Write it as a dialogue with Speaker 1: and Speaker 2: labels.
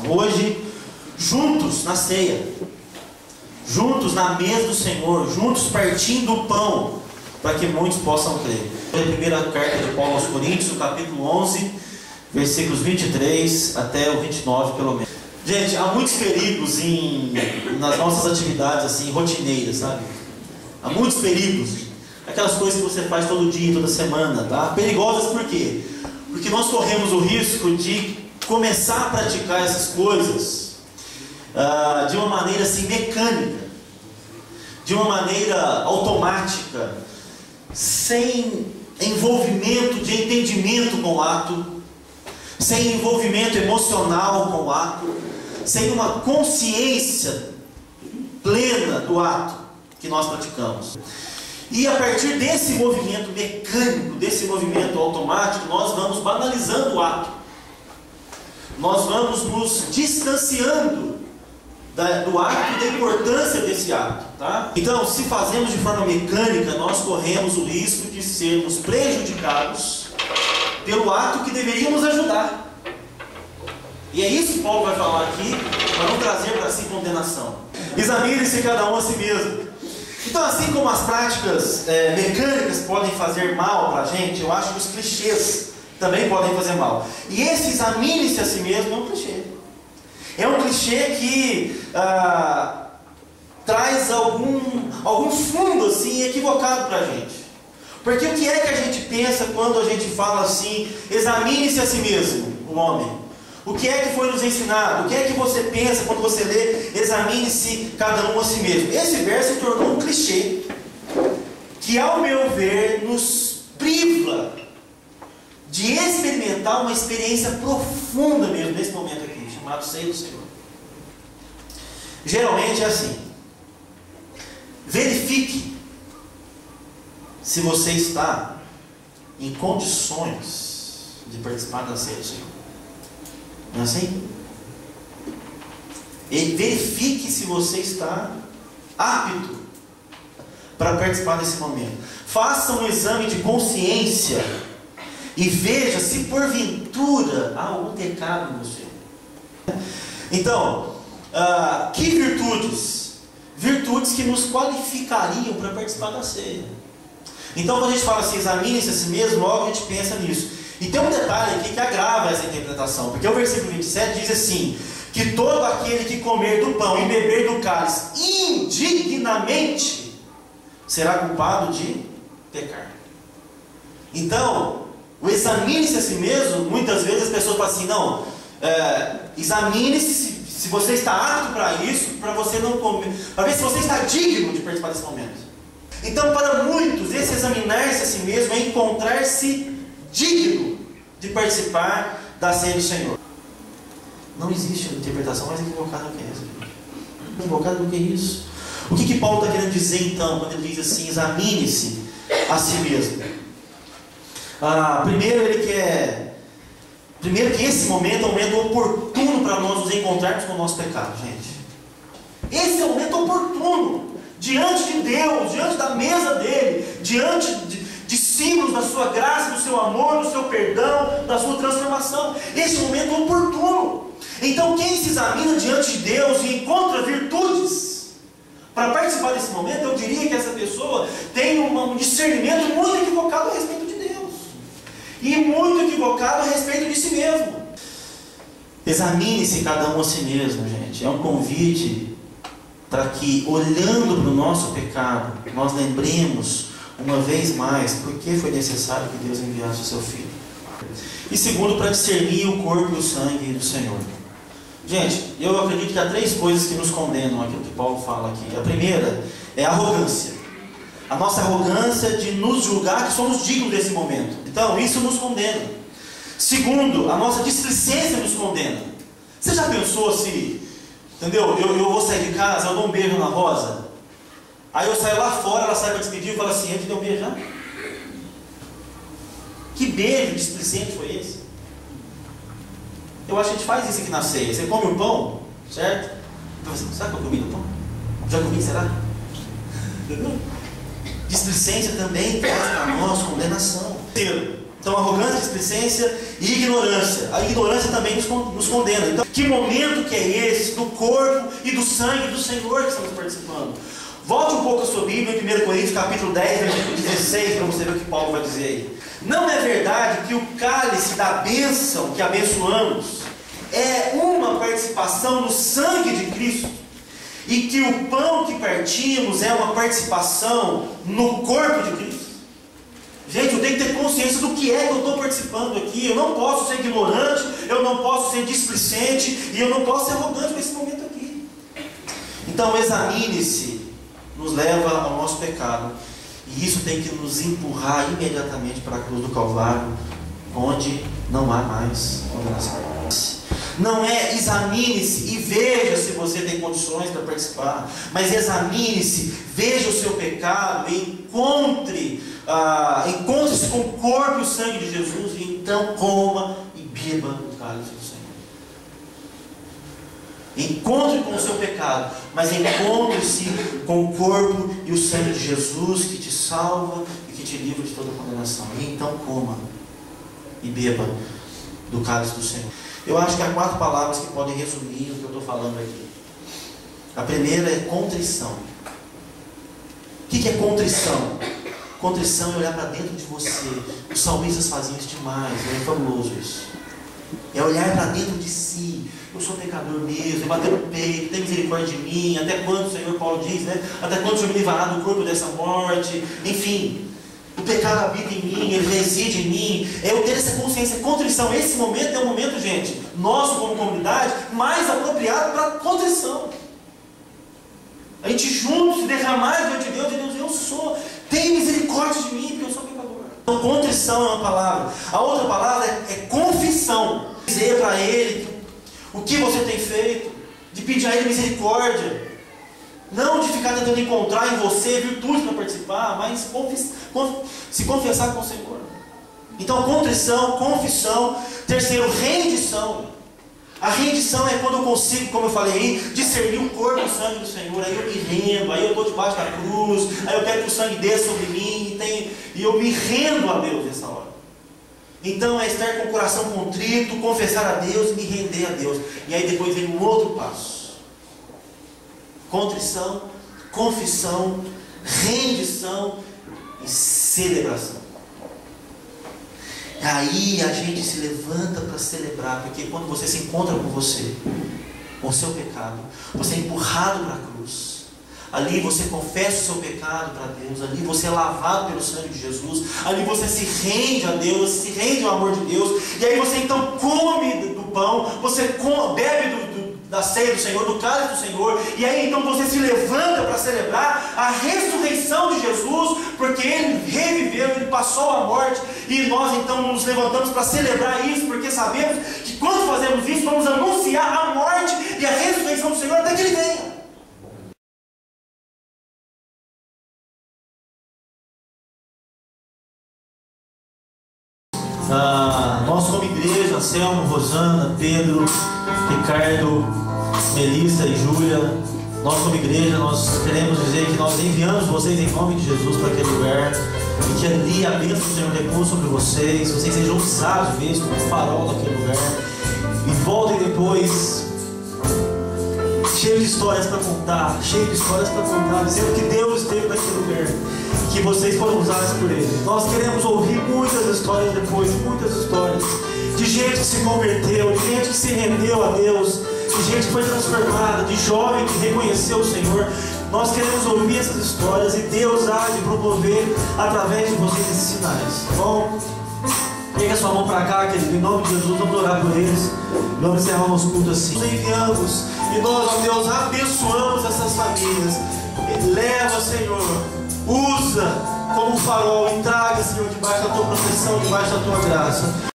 Speaker 1: Hoje, juntos na ceia, juntos na mesa do Senhor, juntos partindo o pão, para que muitos possam crer. A primeira carta de Paulo aos Coríntios, o capítulo 11, versículos 23 até o 29, pelo menos. Gente, há muitos perigos nas nossas atividades assim, rotineiras, sabe? Há muitos perigos. Aquelas coisas que você faz todo dia, toda semana, tá? Perigosas por quê? Porque nós corremos o risco de começar a praticar essas coisas de uma maneira assim, mecânica, de uma maneira automática, sem envolvimento de entendimento com o ato, sem envolvimento emocional com o ato, sem uma consciência plena do ato que nós praticamos. E a partir desse movimento mecânico, desse movimento automático, nós vamos banalizando o ato. Nós vamos nos distanciando do ato e da importância desse ato. Tá? Então, se fazemos de forma mecânica, nós corremos o risco de sermos prejudicados pelo ato que deveríamos ajudar. E é isso que Paulo vai falar aqui, para não trazer para si condenação. Examine-se cada um a si mesmo. Então, assim como as práticas mecânicas podem fazer mal para a gente, eu acho que os clichês também podem fazer mal. E esse examine-se a si mesmo é um clichê. É um clichê que traz algum fundo assim, equivocado para a gente. Porque o que é que a gente pensa quando a gente fala assim, examine-se a si mesmo, o homem? O que é que foi nos ensinado? O que é que você pensa quando você lê, examine-se cada um a si mesmo? Esse verso se tornou um clichê, que ao meu ver, nos priva de experimentar uma experiência profunda mesmo, nesse momento aqui, chamado ceia do Senhor. Geralmente é assim. Verifique se você está em condições de participar da ceia do Senhor. Não é assim? E verifique se você está apto para participar desse momento. Faça um exame de consciência e veja se porventura há algum pecado em você. Então, que virtudes? Virtudes que nos qualificariam para participar da ceia. Então, quando a gente fala assim, examine-se a si mesmo, logo a gente pensa nisso. E tem um detalhe aqui que agrava essa interpretação, porque o versículo 27 diz assim, que todo aquele que comer do pão e beber do cálice indignamente será culpado de pecar. Então, o examine-se a si mesmo, muitas vezes as pessoas falam assim, não, examine-se se você está apto para isso, para você não comer, para ver se você está digno de participar desse momento. Então, para muitos, esse examinar-se a si mesmo é encontrar-se digno de participar da ceia do Senhor. Não existe interpretação mais equivocada do que essa. Mais equivocada do que isso. O que Paulo está querendo dizer então, quando ele diz assim, examine-se a si mesmo? Primeiro que esse momento é um momento oportuno para nós nos encontrarmos com o nosso pecado, gente. Esse é um momento oportuno, diante de Deus, diante da mesa dele, diante de símbolos da sua graça, do seu amor, do seu perdão, da sua transformação. Esse momento é oportuno. Então quem se examina diante de Deus e encontra virtudes para participar desse momento, eu diria que essa pessoa tem um discernimento muito equivocado a respeito de Deus e muito equivocado a respeito de si mesmo. Examine-se cada um a si mesmo, gente. É um convite para que, olhando para o nosso pecado, nós lembremos uma vez mais por que foi necessário que Deus enviasse o seu Filho. E segundo, para discernir o corpo e o sangue do Senhor. Gente, eu acredito que há três coisas que nos condenam aquilo que Paulo fala aqui. A primeira é a arrogância. A nossa arrogância de nos julgar que somos dignos desse momento. Então, isso nos condena. Segundo, a nossa displicência nos condena. Você já pensou se, entendeu? Eu vou sair de casa, eu dou um beijo na Rosa. Aí eu saio lá fora, ela sai para despedir e fala assim, eu te dei um beijo já? Que beijo displicente foi esse? Eu acho que a gente faz isso aqui na ceia. Você come o pão, certo? Então, será que eu comi no pão? Já comi, será? Entendeu? Displicência também traz para nós condenação. Terceiro, Então, arrogância, displicência e ignorância. A ignorância também nos condena. Então, que momento que é esse do corpo e do sangue do Senhor que estamos participando? Volte um pouco a sua Bíblia em 1 Coríntios capítulo 10, versículo 16, para você ver o que Paulo vai dizer aí. Não é verdade que o cálice da bênção que abençoamos é uma participação no sangue de Cristo? E que o pão que partimos é uma participação no corpo de Cristo? Gente, eu tenho que ter consciência do que é que eu estou participando aqui. Eu não posso ser ignorante, eu não posso ser displicente e eu não posso ser arrogante nesse momento aqui. Então, examine-se, nos leva ao nosso pecado. E isso tem que nos empurrar imediatamente para a cruz do Calvário, onde não há mais condenação. Não é examine-se e veja se você tem condições para participar, mas examine-se, veja o seu pecado e encontre-se com o corpo e o sangue de Jesus, e então coma e beba o cálice do Senhor. Encontre com o seu pecado, mas encontre-se com o corpo e o sangue de Jesus, que te salva e que te livra de toda condenação. E então coma e beba do cálice do Senhor. Eu acho que há 4 palavras que podem resumir o que eu estou falando aqui. A primeira é contrição. O que é contrição? Contrição é olhar para dentro de você. Os salmistas faziam isso demais, é fabuloso isso. É olhar para dentro de si. Eu sou pecador mesmo, bater no peito, tem misericórdia de mim. Até quando, o Senhor Paulo diz, né? Até quando o Senhor me livrará do corpo dessa morte? Enfim, o pecado habita em mim, ele reside em mim. É eu ter essa consciência, contrição. Esse momento é um momento, gente, nosso como comunidade, mais apropriado para contrição. A gente juntos se derramar diante de Deus, e Deus, eu sou, tem misericórdia de mim, porque eu sou pecador. Então, contrição é uma palavra. A outra palavra é confissão. Dizer para Ele o que você tem feito, de pedir a Ele misericórdia. Não de ficar tentando encontrar em você virtude para participar, mas se confessar com o Senhor. Então, contrição, confissão. Terceiro, rendição. A rendição é quando eu consigo, como eu falei aí, discernir o corpo e o sangue do Senhor. Aí eu me rendo, aí eu estou debaixo da cruz, aí eu quero que o sangue desça sobre mim, e eu me rendo a Deus nessa hora. Então é estar com o coração contrito, confessar a Deus e me render a Deus. E aí depois vem um outro passo. Contrição, confissão, rendição e celebração. Aí a gente se levanta para celebrar, porque quando você se encontra com você, com o seu pecado, você é empurrado para a cruz. Ali você confessa o seu pecado para Deus, ali você é lavado pelo sangue de Jesus, ali você se rende a Deus, se rende ao amor de Deus, e aí você então come do pão, você bebe da ceia do Senhor, do cálice do Senhor, e aí então você se levanta para celebrar a ressurreição de Jesus, porque Ele reviveu, Ele passou a morte, e nós então nos levantamos para celebrar isso, porque sabemos que quando fazemos isso, vamos anunciar a morte e a ressurreição do Senhor até que Ele venha. Nós como igreja, Anselmo, Rosana, Pedro, Ricardo, Melissa e Júlia, nós como igreja, nós queremos dizer que nós enviamos vocês em nome de Jesus para aquele lugar, e que ali a bênção do Senhor repousa sobre vocês sejam usados mesmo como farol daquele lugar, e voltem depois cheio de histórias para contar, dizendo que Deus esteve naquele lugar, que vocês foram usados por Ele. Nós queremos ouvir muitas histórias depois, muitas histórias de gente que se converteu, de gente que se rendeu a Deus, de gente que foi transformada, de jovem que reconheceu o Senhor. Nós queremos ouvir essas histórias, e Deus há de promover através de vocês esses sinais, tá bom? Pega a sua mão para cá, querido, em nome de Jesus, vamos orar por eles. Vamos encerrar o nosso culto assim. Nós enviamos, e nós, ó Deus, abençoamos essas famílias. Leva, Senhor, usa como farol, e traga, Senhor, debaixo da tua proteção, debaixo da tua graça.